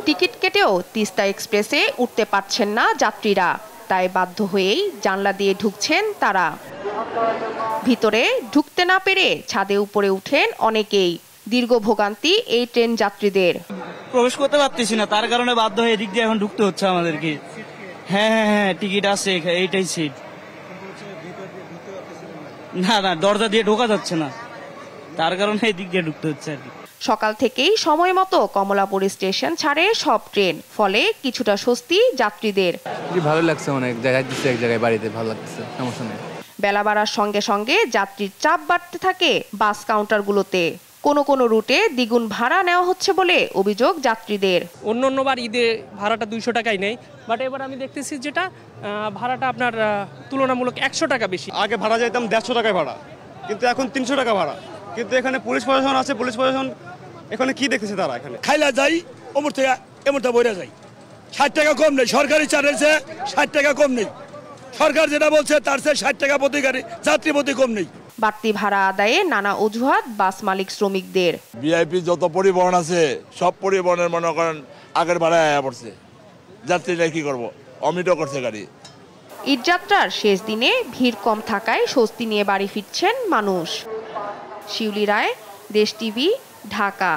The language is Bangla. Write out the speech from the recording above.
টিকিট কেটেও তিস্তা এক্সপ্রেসে উঠতে পারছেন না যাত্রীরা, তাই বাধ্য হয়েই জানলা দিয়ে ঢুকছেন তারা। ভিতরে ঢুকতে না পেরে ছাদে উপরে উঠেন অনেকেই। দীর্ঘ ভোগান্তি এই ট্রেন যাত্রীদের। প্রবেশ করতে পারতেছি না, তার কারণে বাধ্য হয়ে এদিক দিয়ে এখন ঢুকতে হচ্ছে আমাদেরকে। হ্যাঁ, টিকিট আছে, এইটাই সিট। না, দরজা দিয়ে ঢোকা যাচ্ছে না, তার কারণে এদিক দিয়ে ঢুকতে হচ্ছে আর কি। সকাল থেকেই সময় মতো কমলাপুর স্টেশন ছাড়ে সব ট্রেন, ফলে কিছুটা স্বস্তি যাত্রীদের। ভালো লাগছে, অনেক জায়গায় দিচ্ছে, এক জায়গায় বাড়িতে ভালো লাগছে, সমস্যা নেই। বেলা বাড়ার সঙ্গে সঙ্গে যাত্রীর চাপ বাড়তে থাকে বাস কাউন্টারগুলোতে। কোনো রুটে দ্বিগুণ ভাড়া নেওয়া হচ্ছে বলে অভিযোগ যাত্রীদের। অন্যবার ঈদে ভাড়াটা 200 টাকাই নেই, বাট এবার আমি দেখতেছি যেটা ভাড়াটা আপনার তুলনামূলক 100 টাকা বেশি। আগে ভাড়া যাইতাম 150 টাকায় ভাড়া, কিন্তু এখন 300 টাকা ভাড়া। কিন্তু এখানে পুলিশ প্রশাসন আছে, পুলিশ প্রশাসন এখানে কি দেখতেছে তারা? এখানে খাইলা যাই ওমর থেকে এমনটা বইরা যাই, 60 টাকা কম নেই। সরকারি চার্জে 60 টাকা কম নেই, সরকার যেটা বলছে তার চেয়ে 60 টাকা প্রতি গাড়ি যাত্রী প্রতি কম নেই। বাড়তি ভাড়া আদায়ে নানা অজুহাত বাস মালিক শ্রমিকদের। ভিআইপি যত পরিবহন আছে সব পরিবহনের মনে করেন আগের ভাড়ায় আয়া পড়ছে, যাত্রীরা কি করবো, অমিটও করছে গাড়ি। ঈদযাত্রার শেষ দিনে ভিড় কম থাকায় স্বস্তি নিয়ে বাড়ি ফিরছেন মানুষ। শিউলি রায়, দেশ টিভি, ঢাকা।